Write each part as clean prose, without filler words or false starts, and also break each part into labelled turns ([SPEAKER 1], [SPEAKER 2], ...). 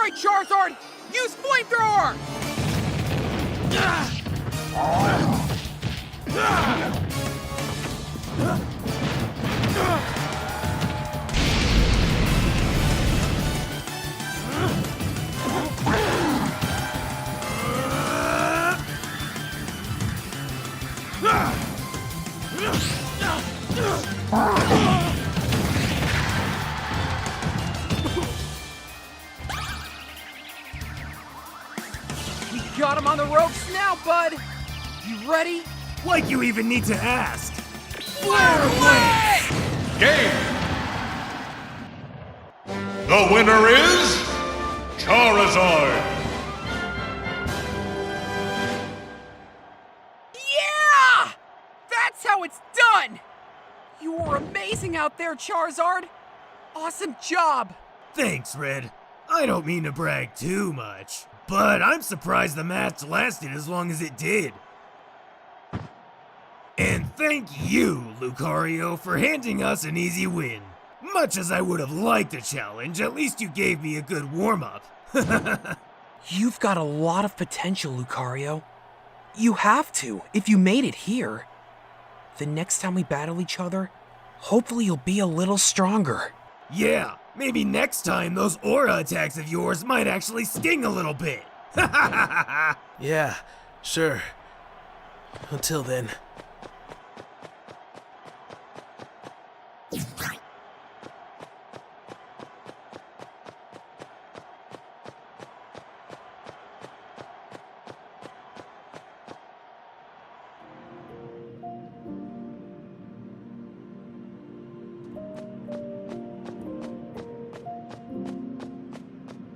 [SPEAKER 1] right, Charizard! Use Flamethrower! We got him on the ropes now, bud! You ready?
[SPEAKER 2] Like you even need to ask.
[SPEAKER 1] Flare away!
[SPEAKER 3] Game! The winner is Charizard!
[SPEAKER 1] Yeah! That's how it's done! You were amazing out there, Charizard! Awesome job!
[SPEAKER 2] Thanks, Red. I don't mean to brag too much, but I'm surprised the match lasted as long as it did. And thank you, Lucario, for handing us an easy win. Much as I would have liked a challenge, at least you gave me a good warm-up.
[SPEAKER 1] You've got a lot of potential, Lucario. You have to, if you made it here. The next time we battle each other, hopefully you'll be a little stronger.
[SPEAKER 2] Yeah, maybe next time those aura attacks of yours might actually sting a little bit.
[SPEAKER 4] Yeah, sure. Until then.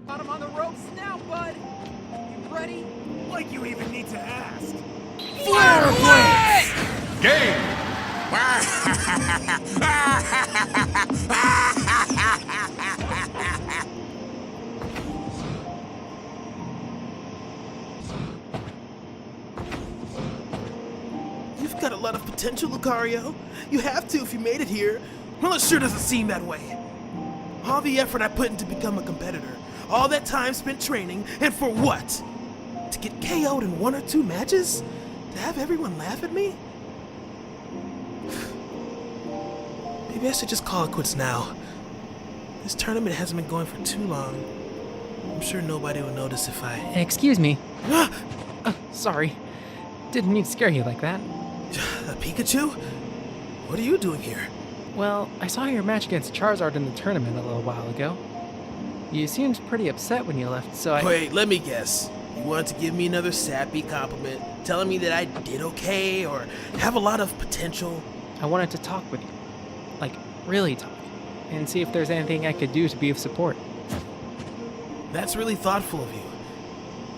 [SPEAKER 1] Got him on the ropes now, bud! You ready?
[SPEAKER 2] Like you even need to ask.
[SPEAKER 1] Flare away!
[SPEAKER 3] Game!
[SPEAKER 4] You've got a lot of potential, Lucario. You have to if you made it here. Well, it sure doesn't seem that way. All the effort I put into become a competitor, all that time spent training, and for what? To get KO'd in 1 or 2 matches? To have everyone laugh at me? Maybe I should just call it quits now. This tournament hasn't been going for too long. I'm sure nobody will notice if I...
[SPEAKER 5] Excuse me. Sorry. Didn't mean to scare you like that.
[SPEAKER 4] Pikachu? What are you doing here?
[SPEAKER 5] Well, I saw your match against Charizard in the tournament a little while ago. You seemed pretty upset when you left, so I...
[SPEAKER 4] Wait, let me guess. You wanted to give me another sappy compliment, telling me that I did okay or have a lot of potential?
[SPEAKER 5] I wanted to talk with you. Like, really talk. And see if there's anything I could do to be of support.
[SPEAKER 4] That's really thoughtful of you.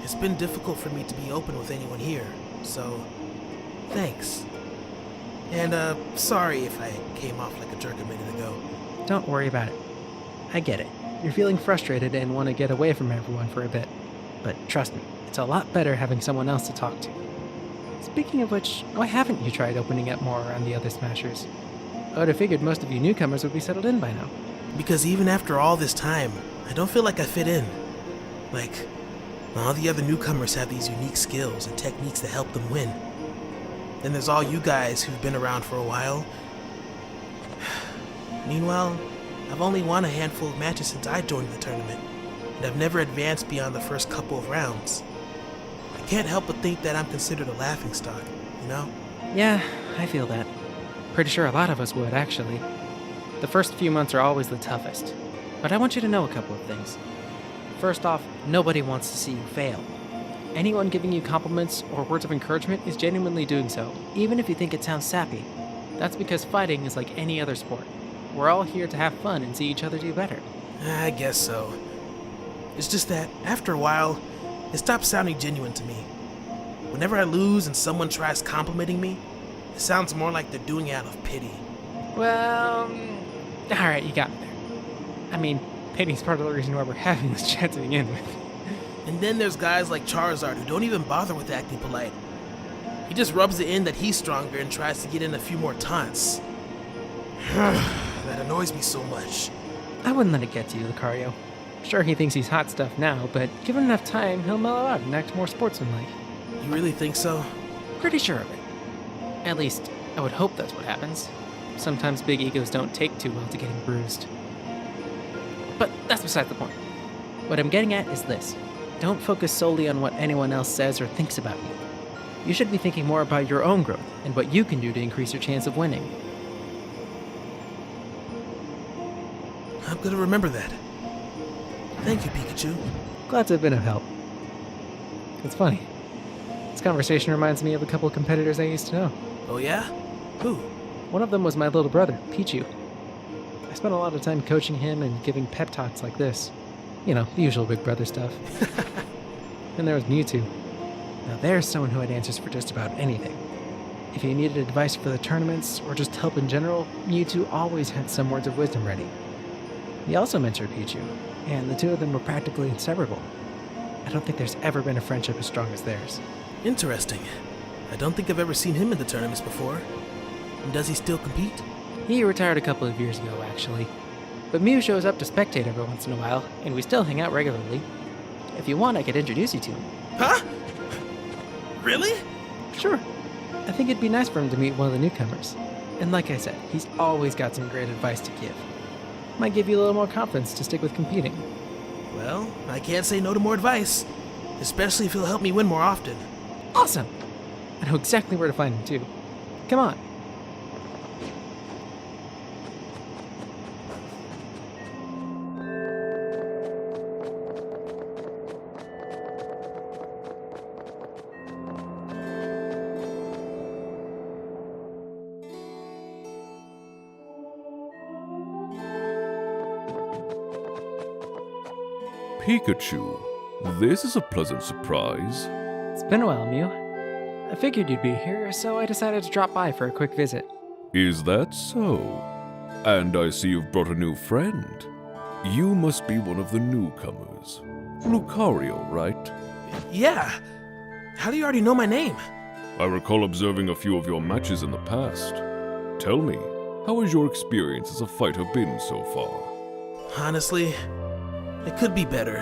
[SPEAKER 4] It's been difficult for me to be open with anyone here, so thanks. And, sorry if I came off like a jerk a minute ago.
[SPEAKER 5] Don't worry about it. I get it. You're feeling frustrated and want to get away from everyone for a bit. But trust me, it's a lot better having someone else to talk to. Speaking of which, why haven't you tried opening up more around the other Smashers? I would have figured most of you newcomers would be settled in by now.
[SPEAKER 4] Because even after all this time, I don't feel like I fit in. Like, all the other newcomers have these unique skills and techniques that help them win. Then there's all you guys who've been around for a while. Meanwhile, I've only won a handful of matches since I joined the tournament, and I've never advanced beyond the first couple of rounds. I can't help but think that I'm considered a laughingstock, you know?
[SPEAKER 5] Yeah, I feel that. Pretty sure a lot of us would, actually. The first few months are always the toughest. But I want you to know a couple of things. First off, nobody wants to see you fail. Anyone giving you compliments or words of encouragement is genuinely doing so, even if you think it sounds sappy. That's because fighting is like any other sport. We're all here to have fun and see each other do better.
[SPEAKER 4] I guess so. It's just that, after a while, it stops sounding genuine to me. Whenever I lose and someone tries complimenting me, it sounds more like they're doing it out of pity.
[SPEAKER 5] Well, alright, you got me there. I mean, pity's part of the reason why we're having this chat to begin with.
[SPEAKER 4] And then there's guys like Charizard who don't even bother with acting polite. He just rubs it in that he's stronger and tries to get in a few more taunts. That annoys me so much.
[SPEAKER 5] I wouldn't let it get to you, Lucario. Sure, he thinks he's hot stuff now, but given enough time, he'll mellow out and act more sportsmanlike.
[SPEAKER 4] You really think so?
[SPEAKER 5] Pretty sure of it. At least, I would hope that's what happens. Sometimes big egos don't take too well to getting bruised. But that's beside the point. What I'm getting at is this. Don't focus solely on what anyone else says or thinks about you. You should be thinking more about your own growth and what you can do to increase your chance of winning.
[SPEAKER 4] I'm gonna remember that. Thank you, Pikachu.
[SPEAKER 5] Glad to have been of help. It's funny. This conversation reminds me of a couple of competitors I used to know.
[SPEAKER 4] Oh yeah? Who?
[SPEAKER 5] One of them was my little brother, Pichu. I spent a lot of time coaching him and giving pep talks like this. You know, the usual big brother stuff. And there was Mewtwo. Now there's someone who had answers for just about anything. If you needed advice for the tournaments, or just help in general, Mewtwo always had some words of wisdom ready. He also mentored Pichu, and the two of them were practically inseparable. I don't think there's ever been a friendship as strong as theirs.
[SPEAKER 4] Interesting. I don't think I've ever seen him in the tournaments before. And does he still compete?
[SPEAKER 5] He retired a couple of years ago, actually. But Mew shows up to spectate every once in a while, and we still hang out regularly. If you want, I could introduce you to him.
[SPEAKER 4] Huh? Really?
[SPEAKER 5] Sure. I think it'd be nice for him to meet one of the newcomers. And like I said, he's always got some great advice to give. Might give you a little more confidence to stick with competing.
[SPEAKER 4] Well, I can't say no to more advice. Especially if he'll help me win more often.
[SPEAKER 5] Awesome! I know exactly where to find him, too. Come on.
[SPEAKER 6] Pikachu, this is a pleasant surprise.
[SPEAKER 5] It's been a while, Mew. I figured you'd be here, so I decided to drop by for a quick visit.
[SPEAKER 6] Is that so? And I see you've brought a new friend. You must be one of the newcomers. Lucario, right?
[SPEAKER 4] Yeah. How do you already know my name?
[SPEAKER 6] I recall observing a few of your matches in the past. Tell me, how has your experience as a fighter been so far?
[SPEAKER 4] Honestly, it could be better.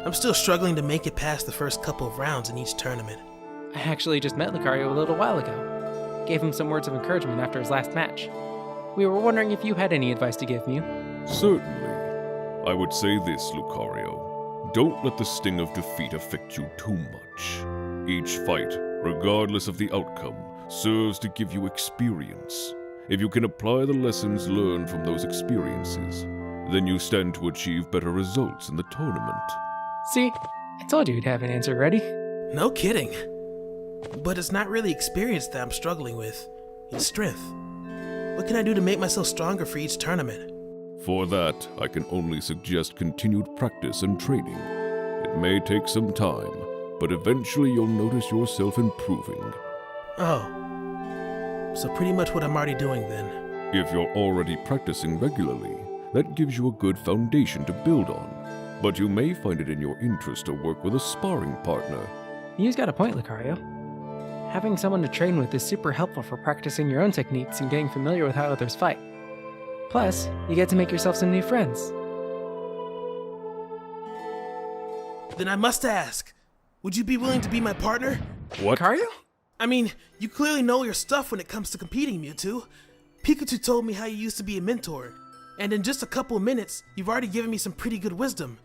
[SPEAKER 4] I'm still struggling to make it past the first couple of rounds in each tournament.
[SPEAKER 5] I actually just met Lucario a little while ago. Gave him some words of encouragement after his last match. We were wondering if you had any advice to give Mew.
[SPEAKER 6] Certainly. I would say this, Lucario. Don't let the sting of defeat affect you too much. Each fight, regardless of the outcome, serves to give you experience. If you can apply the lessons learned from those experiences, then you stand to achieve better results in the tournament.
[SPEAKER 5] See? I told you you'd have an answer ready.
[SPEAKER 4] No kidding. But it's not really experience that I'm struggling with. It's strength. What can I do to make myself stronger for each tournament?
[SPEAKER 6] For that, I can only suggest continued practice and training. It may take some time, but eventually you'll notice yourself improving.
[SPEAKER 4] Oh. So pretty much what I'm already doing then.
[SPEAKER 6] If you're already practicing regularly, that gives you a good foundation to build on. But you may find it in your interest to work with a sparring partner.
[SPEAKER 5] Mew's got a point, Lucario. Having someone to train with is super helpful for practicing your own techniques and getting familiar with how others fight. Plus, you get to make yourself some new friends.
[SPEAKER 4] Then I must ask, would you be willing to be my partner?
[SPEAKER 6] What?
[SPEAKER 5] Lucario?
[SPEAKER 4] I mean, you clearly know your stuff when it comes to competing, Mewtwo. Pikachu told me how you used to be a mentor, and in just a couple of minutes, you've already given me some pretty good wisdom.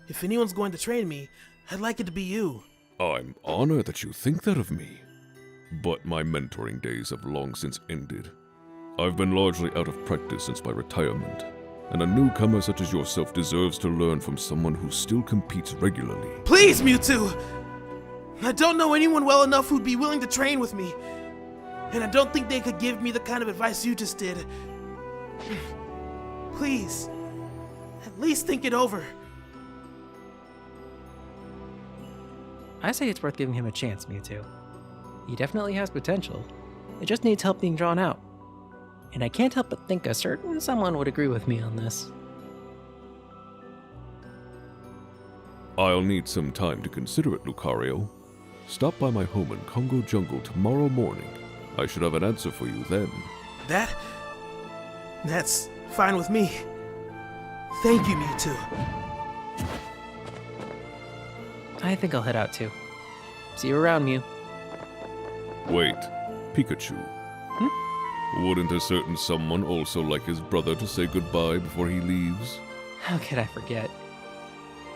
[SPEAKER 4] If anyone's going to train me, I'd like it to be you.
[SPEAKER 6] I'm honored that you think that of me. But my mentoring days have long since ended. I've been largely out of practice since my retirement, and a newcomer such as yourself deserves to learn from someone who still competes regularly.
[SPEAKER 4] Please, Mewtwo! I don't know anyone well enough who'd be willing to train with me, and I don't think they could give me the kind of advice you just did. Please, at least think it over.
[SPEAKER 5] I say it's worth giving him a chance, Mewtwo. He definitely has potential. It just needs help being drawn out. And I can't help but think a certain someone would agree with me on this.
[SPEAKER 6] I'll need some time to consider it, Lucario. Stop by my home in Congo Jungle tomorrow morning. I should have an answer for you then.
[SPEAKER 4] That's fine with me. Thank you, Mewtwo.
[SPEAKER 5] I think I'll head out too. See you around, Mew.
[SPEAKER 6] Wait, Pikachu. Wouldn't a certain someone also like his brother to say goodbye before he leaves?
[SPEAKER 5] How could I forget?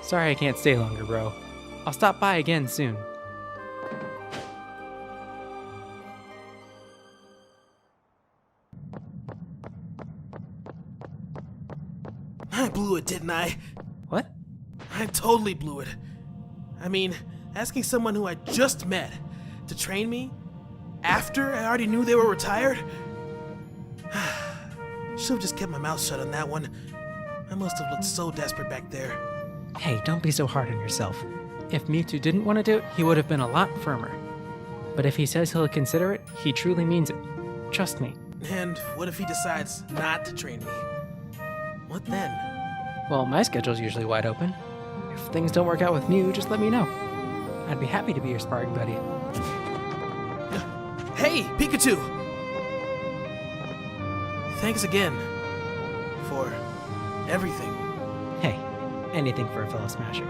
[SPEAKER 5] Sorry I can't stay longer, bro. I'll stop by again soon.
[SPEAKER 4] I blew it, didn't I?
[SPEAKER 5] What?
[SPEAKER 4] I totally blew it. I mean, asking someone who I just met to train me after I already knew they were retired? Should've just kept my mouth shut on that one. I must have looked so desperate back there.
[SPEAKER 5] Hey, don't be so hard on yourself. If Mewtwo didn't want to do it, he would have been a lot firmer. But if he says he'll consider it, he truly means it. Trust me.
[SPEAKER 4] And what if he decides not to train me? What then?
[SPEAKER 5] Well, my schedule's usually wide open. If things don't work out with Mew, just let me know. I'd be happy to be your sparring buddy.
[SPEAKER 4] Hey, Pikachu! Thanks again for everything.
[SPEAKER 5] Hey, anything for a fellow Smasher.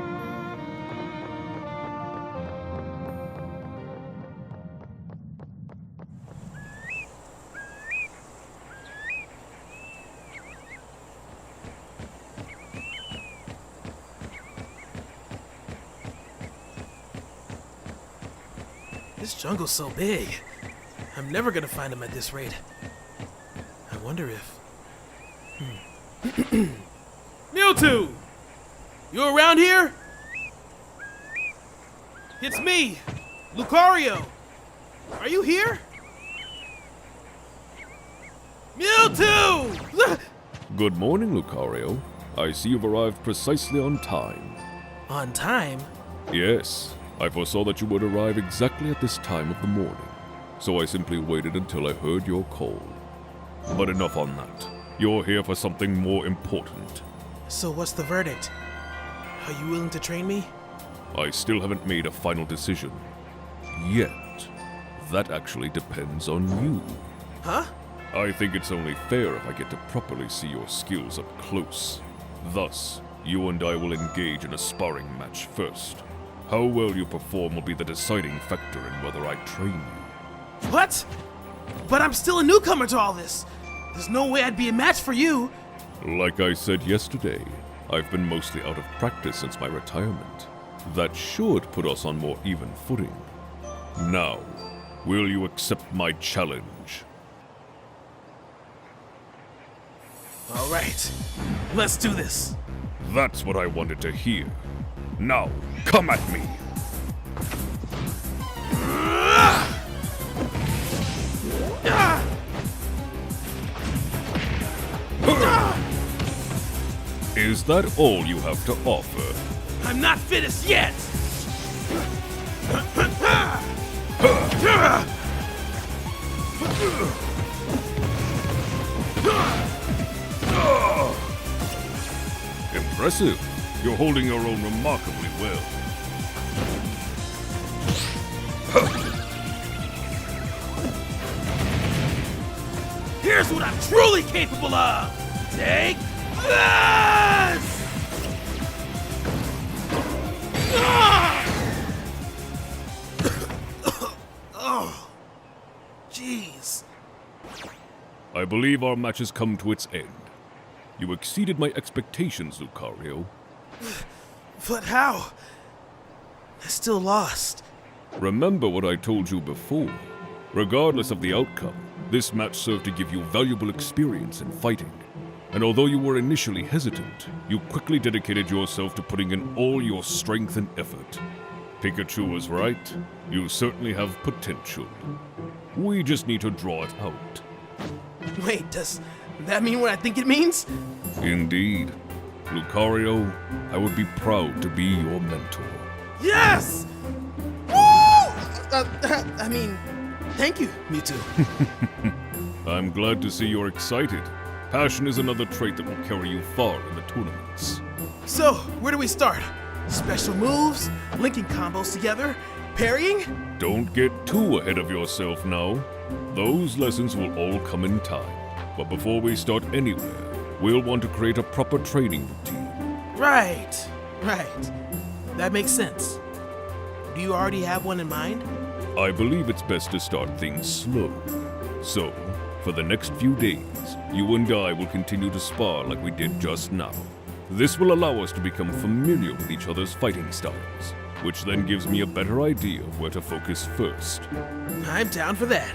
[SPEAKER 4] This jungle's so big. I'm never gonna find him at this rate. I wonder if... Mewtwo! You around here? It's me, Lucario. Are you here? Mewtwo!
[SPEAKER 6] Good morning, Lucario. I see you've arrived precisely on time.
[SPEAKER 4] On time?
[SPEAKER 6] Yes, I foresaw that you would arrive exactly at this time of the morning, so I simply waited until I heard your call. But enough on that. You're here for something more important.
[SPEAKER 4] So what's the verdict? Are you willing to train me?
[SPEAKER 6] I still haven't made a final decision. Yet. That actually depends on you.
[SPEAKER 4] Huh?
[SPEAKER 6] I think it's only fair if I get to properly see your skills up close. Thus, you and I will engage in a sparring match first. How well you perform will be the deciding factor in whether I train you.
[SPEAKER 4] What? But I'm still a newcomer to all this. There's no way I'd be a match for you.
[SPEAKER 6] Like I said yesterday, I've been mostly out of practice since my retirement. That should put us on more even footing. Now, will you accept my challenge?
[SPEAKER 4] All right, let's do this.
[SPEAKER 6] That's what I wanted to hear. Now, come at me! Is that all you have to offer?
[SPEAKER 4] I'm not finished yet!
[SPEAKER 6] Impressive. You're holding your own remarkably well.
[SPEAKER 4] Here's what I'm truly capable of! Take this! Oh, jeez.
[SPEAKER 6] I believe our match has come to its end. You exceeded my expectations, Lucario.
[SPEAKER 4] But how? I still lost.
[SPEAKER 6] Remember what I told you before. Regardless of the outcome, this match served to give you valuable experience in fighting. And although you were initially hesitant, you quickly dedicated yourself to putting in all your strength and effort. Pikachu was right. You certainly have potential. We just need to draw it out.
[SPEAKER 4] Wait, does that mean what I think it means?
[SPEAKER 6] Indeed. Lucario, I would be proud to be your mentor.
[SPEAKER 4] Yes! Woo! I mean, thank you, Mewtwo.
[SPEAKER 6] I'm glad to see you're excited. Passion is another trait that will carry you far in the tournaments.
[SPEAKER 4] So, where do we start? Special moves? Linking combos together? Parrying?
[SPEAKER 6] Don't get too ahead of yourself now. Those lessons will all come in time. But before we start anywhere, we'll want to create a proper training routine.
[SPEAKER 4] Right. That makes sense. Do you already have one in mind?
[SPEAKER 6] I believe it's best to start things slow. So, for the next few days, you and I will continue to spar like we did just now. This will allow us to become familiar with each other's fighting styles, which then gives me a better idea of where to focus first.
[SPEAKER 4] I'm down for that.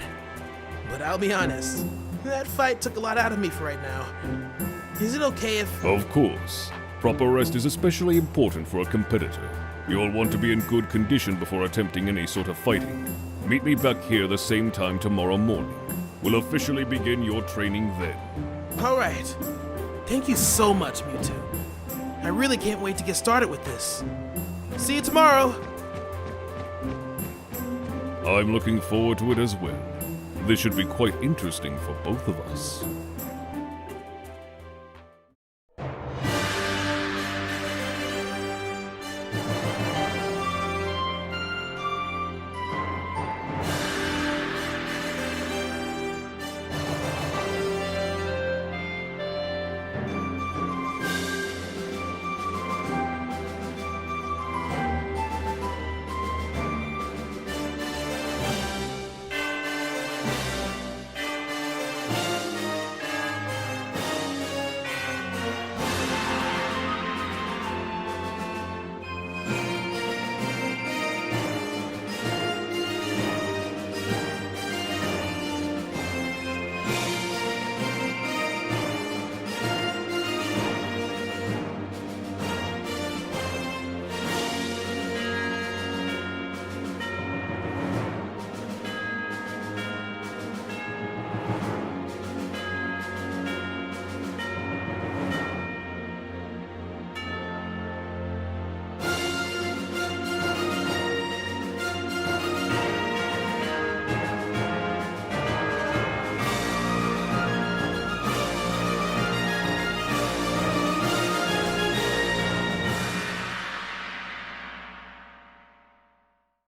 [SPEAKER 4] But I'll be honest, that fight took a lot out of me for right now. Is it okay if...
[SPEAKER 6] Of course. Proper rest is especially important for a competitor. You'll want to be in good condition before attempting any sort of fighting. Meet me back here the same time tomorrow morning. We'll officially begin your training then.
[SPEAKER 4] Alright. Thank you so much, Mewtwo. I really can't wait to get started with this. See you tomorrow!
[SPEAKER 6] I'm looking forward to it as well. This should be quite interesting for both of us.